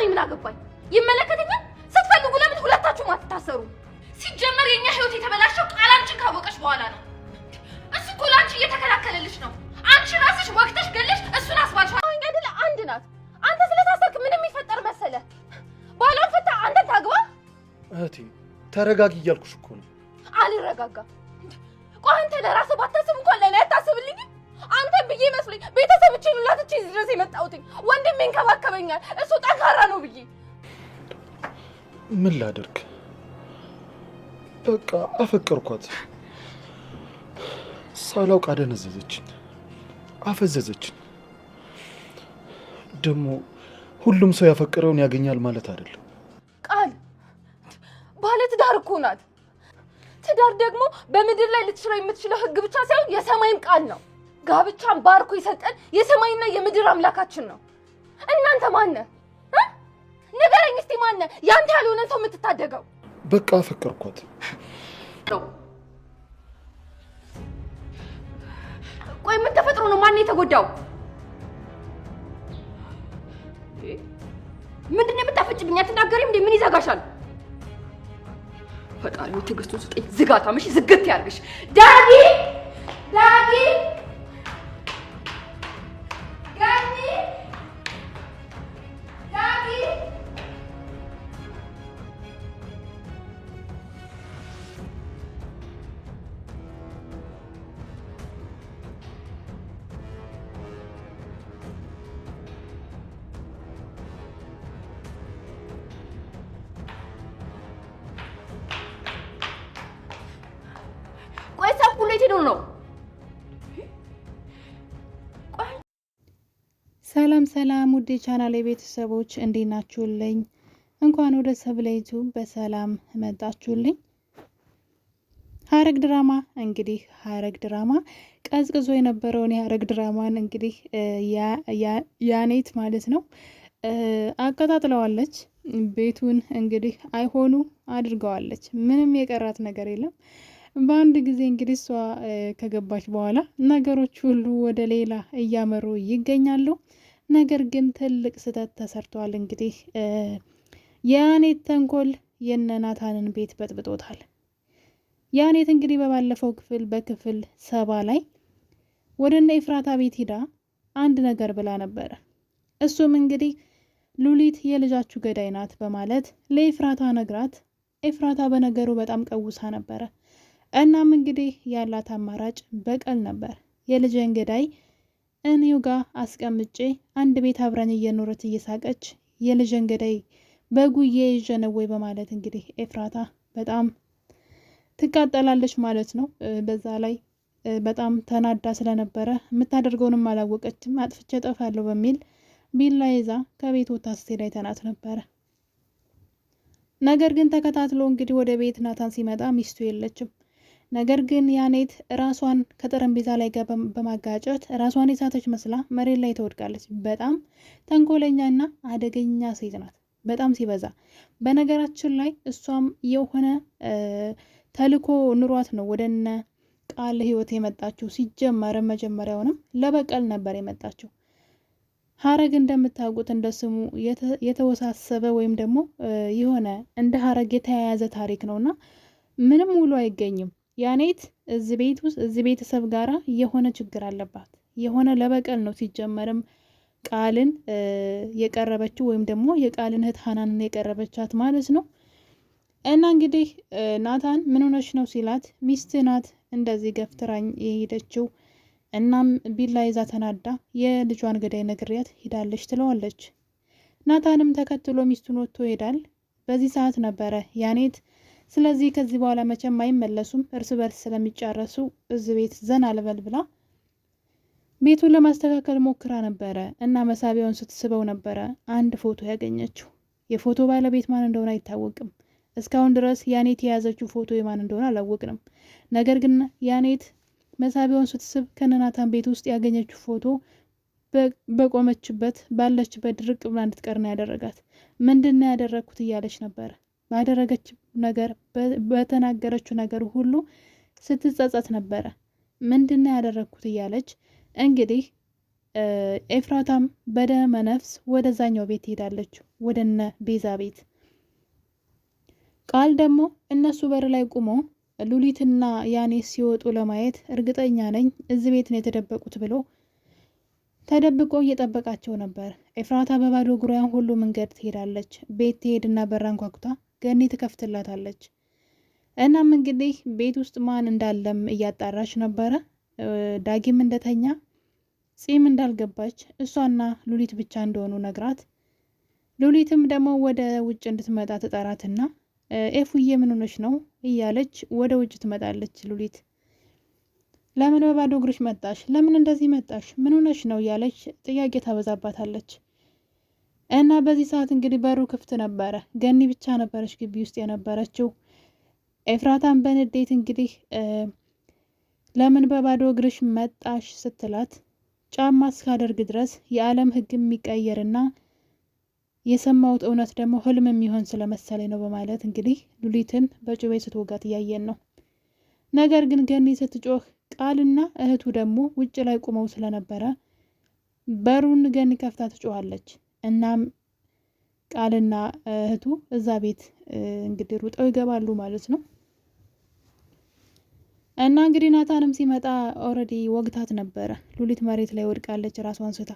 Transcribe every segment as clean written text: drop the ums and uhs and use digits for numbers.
እኔ ምን አገባኝ? ይመለከተኛል። ስትፈልጉ ለምን ሁለታችሁም አትታሰሩ? ሲጀመር የኛ ህይወት የተበላሸው ቃላንቺን ካወቀሽ በኋላ ነው። እሱ እኮ ላንቺ እየተከላከለልሽ ነው። አንቺ ራስሽ ወቅተሽ ገለሽ እሱን አስባልሽ አይደለ? አንድ ናት። አንተ ስለታሰርክ ምን የሚፈጠር መሰለ? ባሏን ፈታ አንተ ታግባ። እህቴ ተረጋጊ እያልኩሽ እኮ ነው። አልረጋጋም። ቆይ አንተ ለራስህ ባታስብ እንኳን ለኔ አታስብልኝ? አንተ ብዬ መስሎኝ ቤተሰቦቼን ላትቼ ድረስ የመጣሁት ወንድሜ እንከባከበኛል እሱ ጠንካራ ነው ብዬ። ምን ላደርግ? በቃ አፈቀርኳት። ሳላውቅ አደነዘዘችኝ፣ አፈዘዘችኝ። ደግሞ ሁሉም ሰው ያፈቀረውን ያገኛል ማለት አይደለም። ቃል ባለ ትዳር እኮ ናት። ትዳር ደግሞ በምድር ላይ ልትሽረው የምትችለው ህግ ብቻ ሳይሆን የሰማይም ቃል ነው። ጋብቻን ባርኮ የሰጠን የሰማይና የምድር አምላካችን ነው። እናንተ ማነ? ንገረኝ እስቲ ማነ ያንተ ያልሆነ ሰው የምትታደገው? በቃ አፈቀርኳት። ቆይ ምን ተፈጥሮ ነው? ማን የተጎዳው? ምንድነው የምታፈጭብኝ? አትናገሪም እንዴ? ምን ይዘጋሻል? ፈጣሪው ትዕግስቱን ስጠኝ። ዝጋታምሽ ዝግት ያርግሽ። ዳጊ ዳጊ ዳጊ ዳጊ ነው። ሰላም ሰላም ውድ ቻናሌ ቤተሰቦች እንዴት ናችሁልኝ? እንኳን ወደ ሰብለ ዩቲዩብ በሰላም መጣችሁልኝ። ሐረግ ድራማ እንግዲህ ሐረግ ድራማ ቀዝቅዞ የነበረውን የሐረግ ድራማን እንግዲህ ያኔት ማለት ነው አቀጣጥለዋለች። ቤቱን እንግዲህ አይሆኑ አድርገዋለች። ምንም የቀራት ነገር የለም። በአንድ ጊዜ እንግዲህ እሷ ከገባች በኋላ ነገሮች ሁሉ ወደ ሌላ እያመሩ ይገኛሉ። ነገር ግን ትልቅ ስህተት ተሰርቷል። እንግዲህ ያኔት ተንኮል የነናታንን ቤት በጥብጦታል። ያኔት እንግዲህ በባለፈው ክፍል በክፍል 70 ላይ ወደ እነ ኤፍራታ ቤት ሂዳ አንድ ነገር ብላ ነበረ። እሱም እንግዲህ ሉሊት የልጃችሁ ገዳይ ናት በማለት ለኤፍራታ ነግራት፣ ኤፍራታ በነገሩ በጣም ቀውሳ ነበረ። እናም እንግዲህ ያላት አማራጭ በቀል ነበር። የልጅን ገዳይ እኔው ጋር አስቀምጬ አንድ ቤት አብረን እየኖረች እየሳቀች የልጅን ገዳይ በጉዬ ይዤ ነው ወይ በማለት እንግዲህ ኤፍራታ በጣም ትቃጠላለች ማለት ነው። በዛ ላይ በጣም ተናዳ ስለነበረ የምታደርገውንም አላወቀችም። አጥፍቼ እጠፋለሁ በሚል ቢላ ይዛ ከቤት ወጥታ ስትሄድ አይተናት ነበረ። ነገር ግን ተከታትሎ እንግዲህ ወደ ቤት ናታን ሲመጣ ሚስቱ የለችም። ነገር ግን ያኔት ራሷን ከጠረጴዛ ላይ ጋር በማጋጨት ራሷን የሳተች መስላ መሬት ላይ ትወድቃለች። በጣም ተንኮለኛና አደገኛ ሴት ናት፣ በጣም ሲበዛ። በነገራችን ላይ እሷም የሆነ ተልኮ ኑሯት ነው ወደነ ቃል ህይወት የመጣችው። ሲጀመር መጀመሪያውንም ለበቀል ነበር የመጣችው። ሐረግ እንደምታውቁት እንደ ስሙ የተወሳሰበ ወይም ደግሞ የሆነ እንደ ሐረግ የተያያዘ ታሪክ ነውና ምንም ውሎ አይገኝም። ያኔት እዚህ ቤት ውስጥ እዚህ ቤተሰብ ጋራ የሆነ ችግር አለባት። የሆነ ለበቀል ነው ሲጀመርም ቃልን የቀረበችው ወይም ደግሞ የቃልን እህት ሐናንን የቀረበቻት ማለት ነው። እና እንግዲህ ናታን ምን ሆነሽ ነው ሲላት ሚስት ናት እንደዚህ ገፍትራኝ የሄደችው። እናም ቢላ ይዛ ተናዳ የልጇን ገዳይ ነግሪያት ሄዳለች ትለዋለች። ናታንም ተከትሎ ሚስቱን ወጥቶ ይሄዳል። በዚህ ሰዓት ነበረ ያኔት ስለዚህ ከዚህ በኋላ መቼም አይመለሱም እርስ በርስ ስለሚጫረሱ እዚህ ቤት ዘና ልበል ብላ ቤቱን ለማስተካከል ሞክራ ነበረ እና መሳቢያውን ስትስበው ነበረ አንድ ፎቶ ያገኘችው። የፎቶ ባለቤት ማን እንደሆነ አይታወቅም። እስካሁን ድረስ ያኔት የያዘችው ፎቶ የማን እንደሆነ አላወቅንም። ነገር ግን ያኔት መሳቢያውን ስትስብ ከነናታን ቤት ውስጥ ያገኘችው ፎቶ በቆመችበት ባለችበት ድርቅ ብላ እንድትቀር ነው ያደረጋት። ምንድነው ያደረኩት እያለች ነበረ። ባደረገችው ነገር በተናገረችው ነገር ሁሉ ስትጸጸት ነበረ። ምንድነው ያደረኩት እያለች እንግዲህ ኤፍራታም በደመ ነፍስ ወደዛኛው ቤት ትሄዳለች፣ ወደነ ቤዛ ቤት። ቃል ደግሞ እነሱ በር ላይ ቁሞ ሉሊትና ያኔት ሲወጡ ለማየት እርግጠኛ ነኝ እዚህ ቤት ነው የተደበቁት ብሎ ተደብቆ እየጠበቃቸው ነበር። ኤፍራታ በባዶ እግሯን ሁሉ መንገድ ትሄዳለች። ቤት ትሄድና በራን ኳኩታ ገኒ ትከፍትላታለች። እናም እንግዲህ ቤት ውስጥ ማን እንዳለም እያጣራች ነበረ። ዳጊም እንደተኛ ጺም እንዳልገባች እሷና ሉሊት ብቻ እንደሆኑ ነግራት፣ ሉሊትም ደግሞ ወደ ውጭ እንድትመጣ ትጠራትና ኤፉዬ ምን ሆነሽ ነው እያለች ወደ ውጭ ትመጣለች። ሉሊት ለምን በባዶ እግርሽ መጣሽ? ለምን እንደዚህ መጣሽ? ምን ሆነሽ ነው እያለች ጥያቄ ታበዛባታለች። እና በዚህ ሰዓት እንግዲህ በሩ ክፍት ነበረ። ገኒ ብቻ ነበረች ግቢ ውስጥ የነበረችው። ኤፍራታን በንዴት እንግዲህ ለምን በባዶ እግርሽ መጣሽ ስትላት ጫማ እስካደርግ ድረስ የዓለም ሕግ የሚቀየርና የሰማሁት እውነት ደግሞ ህልም የሚሆን ስለመሰለኝ ነው በማለት እንግዲህ ሉሊትን በጩቤ ስትወጋት እያየን ነው። ነገር ግን ገኒ ስትጮህ ቃልና እህቱ ደግሞ ውጭ ላይ ቁመው ስለነበረ በሩን ገኒ ከፍታ ትጮኻለች። እናም ቃልና እህቱ እዛ ቤት እንግዲህ ሩጠው ይገባሉ ማለት ነው። እና እንግዲህ ናታንም ሲመጣ ኦልሬዲ ወግታት ነበረ። ሉሊት መሬት ላይ ወድቃለች ራሷን ስታ።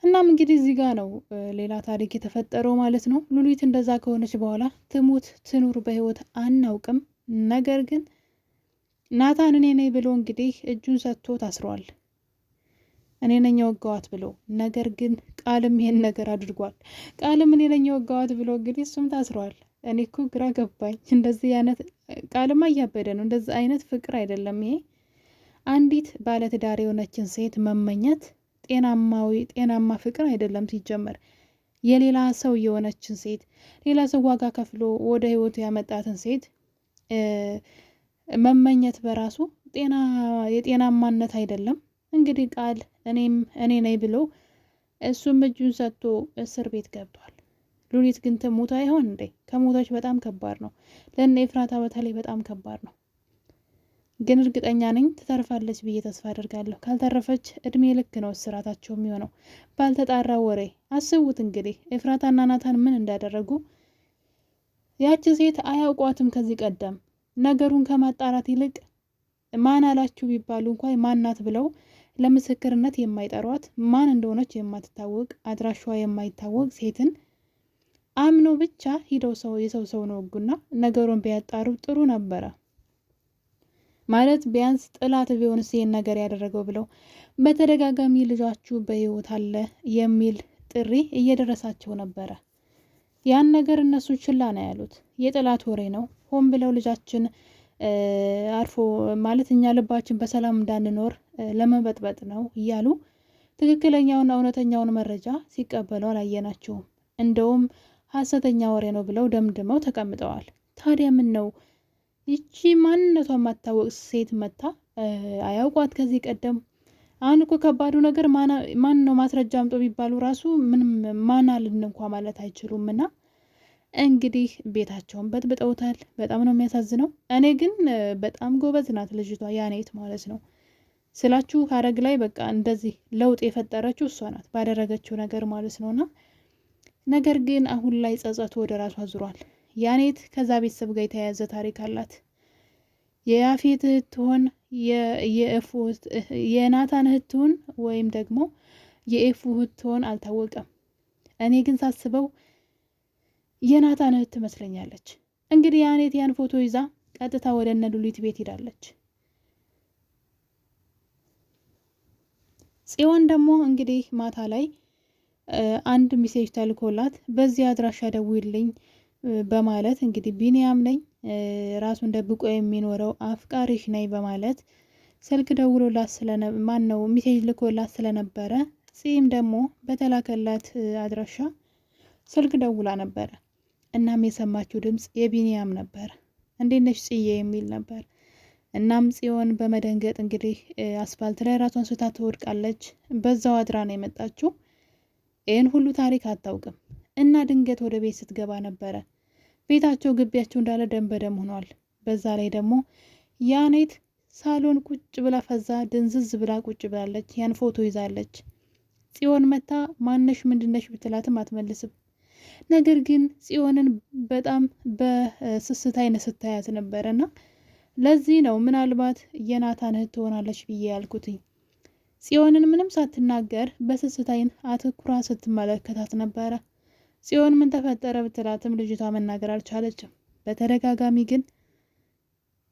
እናም እንግዲህ እዚህ ጋር ነው ሌላ ታሪክ የተፈጠረው ማለት ነው። ሉሊት እንደዛ ከሆነች በኋላ ትሙት ትኑር በህይወት አናውቅም። ነገር ግን ናታን እኔ ነኝ ብሎ እንግዲህ እጁን ሰጥቶ ታስሯል። እኔ ነኝ የወጋዋት ብሎ። ነገር ግን ቃልም ይሄን ነገር አድርጓል። ቃልም እኔ ነኝ የወጋዋት ብሎ እንግዲህ እሱም ታስሯል። እኔ እኮ ግራ ገባኝ። እንደዚህ አይነት ቃልማ እያበደ ነው። እንደዚህ አይነት ፍቅር አይደለም ይሄ። አንዲት ባለትዳር የሆነችን ሴት መመኘት ጤናማ ፍቅር አይደለም። ሲጀመር የሌላ ሰው የሆነችን ሴት ሌላ ሰው ዋጋ ከፍሎ ወደ ህይወቱ ያመጣትን ሴት መመኘት በራሱ የጤናማነት አይደለም። እንግዲህ ቃል እኔ ነኝ ብሎ እሱም እጁን ሰጥቶ እስር ቤት ገብቷል። ሉሊት ግን ትሞት አይሆን እንዴ? ከሞቶች በጣም ከባድ ነው። ለእነ ኤፍራታ በተለይ በጣም ከባድ ነው። ግን እርግጠኛ ነኝ ትተርፋለች ብዬ ተስፋ አደርጋለሁ። ካልተረፈች እድሜ ልክ ነው እስራታቸው የሚሆነው። ባልተጣራ ወሬ አስቡት እንግዲህ ኤፍራታና ናታን ምን እንዳደረጉ። ያቺ ሴት አያውቋትም ከዚህ ቀደም። ነገሩን ከማጣራት ይልቅ ማን አላችሁ ቢባሉ እንኳን ማናት ብለው ለምስክርነት የማይጠሯት ማን እንደሆነች የማትታወቅ አድራሿ የማይታወቅ ሴትን አምኖ ብቻ ሂደው የሰው ነው ወጉና ነገሩን ቢያጣሩ ጥሩ ነበረ። ማለት ቢያንስ ጥላት ቢሆንስ ይሄን ነገር ያደረገው ብለው በተደጋጋሚ ልጃችሁ በህይወት አለ የሚል ጥሪ እየደረሳቸው ነበረ። ያን ነገር እነሱ ችላ ነው ያሉት። የጥላት ወሬ ነው፣ ሆን ብለው ልጃችን አርፎ ማለት እኛ ልባችን በሰላም እንዳንኖር ለመበጥበጥ ነው እያሉ ትክክለኛውና እውነተኛውን መረጃ ሲቀበሉ አላየናቸውም። እንደውም ሀሰተኛ ወሬ ነው ብለው ደምድመው ተቀምጠዋል። ታዲያ ምን ነው ይቺ ማንነቷ የማታወቅ ሴት መታ አያውቋት ከዚህ ቀደም። አሁን እኮ ከባዱ ነገር ማን ነው ማስረጃ አምጦ ቢባሉ ራሱ ምንም ማን አልን እንኳ ማለት አይችሉም። እና እንግዲህ ቤታቸውን በጥብጠውታል። በጣም ነው የሚያሳዝነው። እኔ ግን በጣም ጎበዝ ናት ልጅቷ ያኔት ማለት ነው ስላችሁ ሀረግ ላይ በቃ እንደዚህ ለውጥ የፈጠረችው እሷ ናት ባደረገችው ነገር ማለት ነውና ነገር ግን አሁን ላይ ጸጸቱ ወደ ራሷ ዙሯል። ያኔት ከዛ ቤተሰብ ጋር የተያያዘ ታሪክ አላት። የያፌት እህት ትሆን የናታን እህት ትሆን ወይም ደግሞ የኤፉ እህት ትሆን አልታወቀም። እኔ ግን ሳስበው የናታን እህት ትመስለኛለች። እንግዲህ ያኔት ያን ፎቶ ይዛ ቀጥታ ወደ እነ ሉሊት ቤት ሄዳለች። ጽዮን ደግሞ እንግዲህ ማታ ላይ አንድ ሚሴጅ ተልኮላት በዚህ አድራሻ ደውይልኝ በማለት እንግዲህ ቢኒያም ነኝ ራሱን ደብቆ የሚኖረው አፍቃሪሽ ነኝ በማለት ስልክ ደውሎላት ሚሴጅ ልኮላት ስለነበረ ጽም ደግሞ በተላከላት አድራሻ ስልክ ደውላ ነበረ። እናም የሰማችው ድምፅ የቢኒያም ነበር። እንዴት ነሽ ጽዬ የሚል ነበር። እናም ጽዮን በመደንገጥ እንግዲህ አስፋልት ላይ ራሷን ስታ ትወድቃለች። በዛው አድራ ነው የመጣችው። ይህን ሁሉ ታሪክ አታውቅም። እና ድንገት ወደ ቤት ስትገባ ነበረ ቤታቸው ግቢያቸው እንዳለ ደም በደም ሆኗል። በዛ ላይ ደግሞ ያኔት ሳሎን ቁጭ ብላ ፈዛ ድንዝዝ ብላ ቁጭ ብላለች። ያን ፎቶ ይዛለች። ጽዮን መታ ማነሽ ምንድነሽ ብትላትም አትመልስም። ነገር ግን ጽዮንን በጣም በስስት አይነት ስታያት ነበረና ለዚህ ነው ምናልባት የናታን እህት ትሆናለች ብዬ ያልኩትኝ። ጽዮንን ምንም ሳትናገር በስስት አይን አትኩራ ስትመለከታት ነበረ። ጽዮን ምን ተፈጠረ ብትላትም ልጅቷ መናገር አልቻለችም። በተደጋጋሚ ግን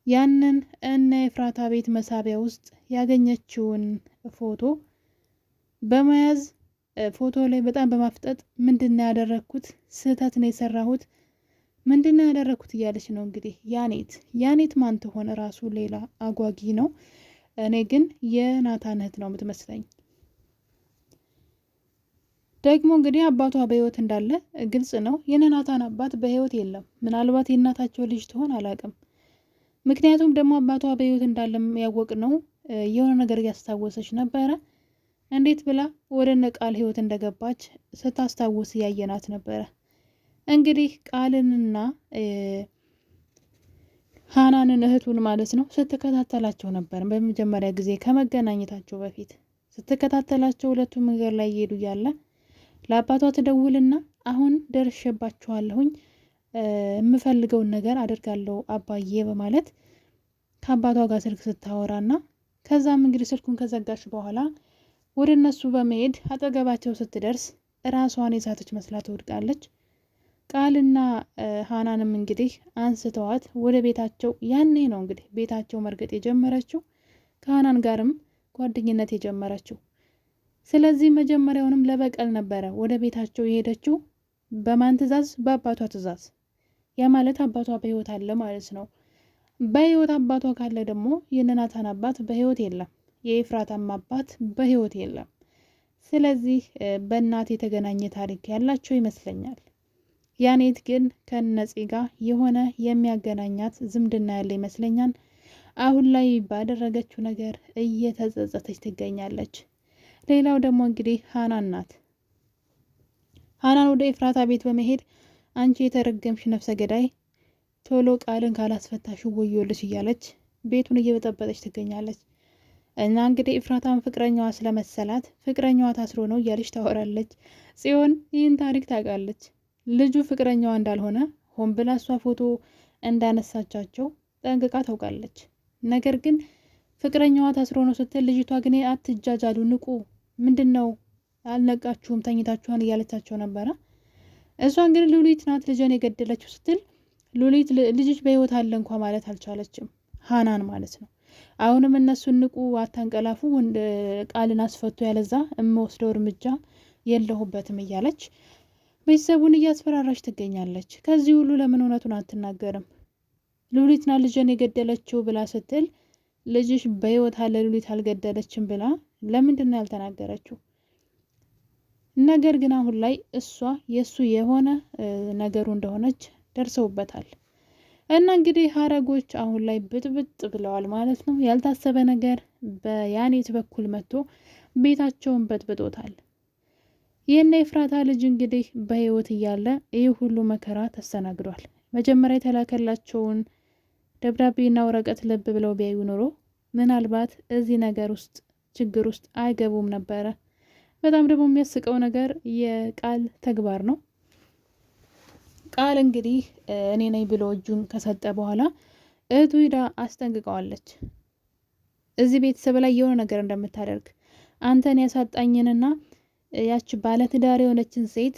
ያንን እነ ኤፍራታ ቤት መሳቢያ ውስጥ ያገኘችውን ፎቶ በመያዝ ፎቶ ላይ በጣም በማፍጠጥ ምንድነው ያደረግኩት? ስህተት ነው የሰራሁት? ምንድነው ያደረግኩት እያለች ነው እንግዲህ። ያኔት ማን ትሆን? ራሱ ሌላ አጓጊ ነው። እኔ ግን የናታን እህት ነው የምትመስለኝ። ደግሞ እንግዲህ አባቷ በህይወት እንዳለ ግልጽ ነው። የናታን አባት በህይወት የለም። ምናልባት የእናታቸው ልጅ ትሆን አላውቅም። ምክንያቱም ደግሞ አባቷ በህይወት እንዳለም ያወቅ ነው የሆነ ነገር እያስታወሰች ነበረ። እንዴት ብላ ወደ እነ ቃል ህይወት እንደገባች ስታስታውስ ያየናት ነበረ። እንግዲህ ቃልንና ሀናንን እህቱን ማለት ነው ስትከታተላቸው ነበር። በመጀመሪያ ጊዜ ከመገናኘታቸው በፊት ስትከታተላቸው ሁለቱ መንገድ ላይ እየሄዱ እያለ ለአባቷ ትደውልና አሁን ደርሼባችኋለሁኝ የምፈልገውን ነገር አደርጋለሁ አባዬ በማለት ከአባቷ ጋር ስልክ ስታወራና ከዛም እንግዲህ ስልኩን ከዘጋች በኋላ ወደ እነሱ በመሄድ አጠገባቸው ስትደርስ ራሷን የሳተች መስላ ትወድቃለች። ቃልና ሀናንም እንግዲህ አንስተዋት ወደ ቤታቸው ያኔ ነው እንግዲህ ቤታቸው መርገጥ የጀመረችው ከሀናን ጋርም ጓደኝነት የጀመረችው። ስለዚህ መጀመሪያውንም ለበቀል ነበረ ወደ ቤታቸው የሄደችው። በማን ትዕዛዝ? በአባቷ ትዕዛዝ። ያ ማለት አባቷ በህይወት አለ ማለት ነው። በህይወት አባቷ ካለ ደግሞ የናታን አባት በህይወት የለም፣ የኤፍራታም አባት በህይወት የለም። ስለዚህ በእናት የተገናኘ ታሪክ ያላቸው ይመስለኛል። ያኔት ግን ከነፂ ጋር የሆነ የሚያገናኛት ዝምድና ያለ ይመስለኛል። አሁን ላይ ባደረገችው ነገር እየተጸጸተች ትገኛለች። ሌላው ደግሞ እንግዲህ ሀናን ናት። ሀናን ወደ ኤፍራታ ቤት በመሄድ አንቺ የተረገምሽ ነፍሰ ገዳይ ቶሎ ቃልን ካላስፈታሽ ወዮልሽ እያለች ቤቱን እየበጠበጠች ትገኛለች። እና እንግዲህ ኤፍራታን ፍቅረኛዋ ስለመሰላት ፍቅረኛዋ ታስሮ ነው እያለች ታወራለች። ጽዮን ይህን ታሪክ ታውቃለች። ልጁ ፍቅረኛዋ እንዳልሆነ ሆን ብላ እሷ ፎቶ እንዳነሳቻቸው ጠንቅቃ ታውቃለች። ነገር ግን ፍቅረኛዋ ታስሮ ነው ስትል ልጅቷ ግን አትጃጃሉ፣ ንቁ፣ ምንድን ነው አልነቃችሁም፣ ተኝታችኋን እያለቻቸው ነበረ። እሷ እንግዲህ ሉሊት ናት ልጅን የገደለችው ስትል ሉሊት ልጅች በህይወት አለ እንኳ ማለት አልቻለችም። ሀናን ማለት ነው። አሁንም እነሱን ንቁ፣ አታንቀላፉ፣ ቃልን አስፈቱ፣ ያለዛ የምወስደው እርምጃ የለሁበትም እያለች ቤተሰቡን እያስፈራራች ትገኛለች። ከዚህ ሁሉ ለምን እውነቱን አትናገርም? ሉሊት ናት ልጅን የገደለችው ብላ ስትል ልጅሽ በህይወት አለ ሉሊት አልገደለችም ብላ ለምንድን ነው ያልተናገረችው? ነገር ግን አሁን ላይ እሷ የእሱ የሆነ ነገሩ እንደሆነች ደርሰውበታል። እና እንግዲህ ሀረጎች አሁን ላይ ብጥብጥ ብለዋል ማለት ነው። ያልታሰበ ነገር በያኔት በኩል መጥቶ ቤታቸውን በጥብጦታል። ይህን ኤፍራታ ልጅ እንግዲህ በህይወት እያለ ይህ ሁሉ መከራ ተስተናግዷል። መጀመሪያ የተላከላቸውን ደብዳቤና ወረቀት ልብ ብለው ቢያዩ ኖሮ ምናልባት እዚህ ነገር ውስጥ ችግር ውስጥ አይገቡም ነበረ። በጣም ደግሞ የሚያስቀው ነገር የቃል ተግባር ነው። ቃል እንግዲህ እኔ ነኝ ብሎ እጁን ከሰጠ በኋላ እህቱ ሂዳ አስጠንቅቀዋለች። እዚህ ቤተሰብ ላይ የሆነ ነገር እንደምታደርግ አንተን ያሳጣኝንና ያች ባለትዳር የሆነችን ሴት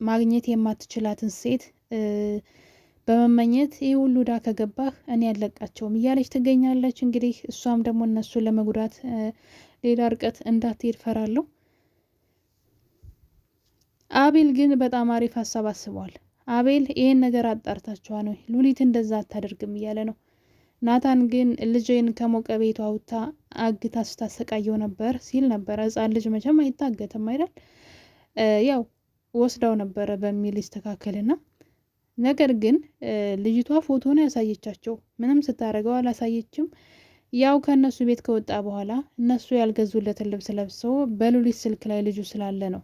ማግኘት የማትችላትን ሴት በመመኘት ይህ ሁሉ ዳ ከገባህ እኔ ያለቃቸውም እያለች ትገኛለች። እንግዲህ እሷም ደግሞ እነሱን ለመጉዳት ሌላ ርቀት እንዳትሄድ ፈራለሁ። አቤል ግን በጣም አሪፍ ሀሳብ አስቧል። አቤል ይሄን ነገር አጣርታችኋል ነው ሉሊት እንደዛ አታደርግም እያለ ነው። ናታን ግን ልጄን ከሞቀ ቤቷ አውጥታ አግታ ስታሰቃየው ነበር ሲል ነበረ። ህፃን ልጅ መቼም አይታገትም አይደል? ያው ወስዳው ነበረ በሚል ይስተካከልና ነገር ግን ልጅቷ ፎቶ ነው ያሳየቻቸው። ምንም ስታደርገው አላሳየችም። ያው ከእነሱ ቤት ከወጣ በኋላ እነሱ ያልገዙለትን ልብስ ለብሶ በሉሊት ስልክ ላይ ልጁ ስላለ ነው።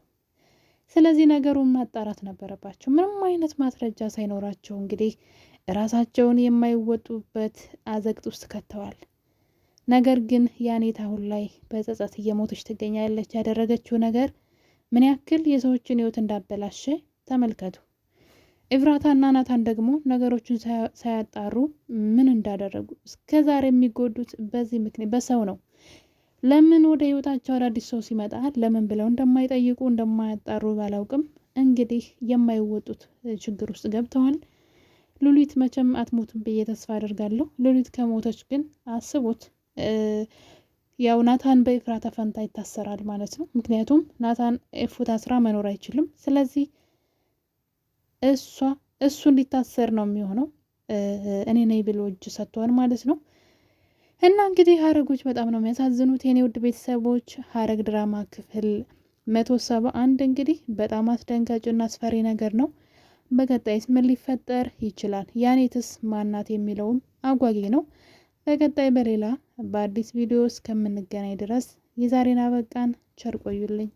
ስለዚህ ነገሩን ማጣራት ነበረባቸው። ምንም አይነት ማስረጃ ሳይኖራቸው እንግዲህ ራሳቸውን የማይወጡበት አዘቅት ውስጥ ከተዋል። ነገር ግን ያኔት አሁን ላይ በጸጸት እየሞተች ትገኛለች። ያደረገችው ነገር ምን ያክል የሰዎችን ህይወት እንዳበላሸ ተመልከቱ። ኤፍራታና ናታን ደግሞ ነገሮችን ሳያጣሩ ምን እንዳደረጉ እስከዛሬ የሚጎዱት በዚህ ምክንያት በሰው ነው። ለምን ወደ ህይወታቸው አዳዲስ ሰው ሲመጣ ለምን ብለው እንደማይጠይቁ እንደማያጣሩ ባላውቅም እንግዲህ የማይወጡት ችግር ውስጥ ገብተዋል። ሉሊት መቼም አትሞትም ብዬ ተስፋ አደርጋለሁ። ሉሊት ከሞተች ግን አስቡት፣ ያው ናታን በኤፍራታ ፈንታ ይታሰራል ማለት ነው። ምክንያቱም ናታን ኤፉታ ስራ መኖር አይችልም። ስለዚህ እሱ እንዲታሰር ነው የሚሆነው። እኔ ነኝ ብሎ እጅ ሰጥቷል ማለት ነው። እና እንግዲህ ሀረጎች በጣም ነው የሚያሳዝኑት የኔ ውድ ቤተሰቦች። ሀረግ ድራማ ክፍል 171 እንግዲህ በጣም አስደንጋጭና አስፈሪ ነገር ነው። በቀጣይስ ምን ሊፈጠር ይችላል? ያኔትስ ማናት የሚለውም አጓጊ ነው። በቀጣይ በሌላ በአዲስ ቪዲዮ እስከምንገናኝ ድረስ የዛሬን አበቃን። ቸር ቆዩልኝ።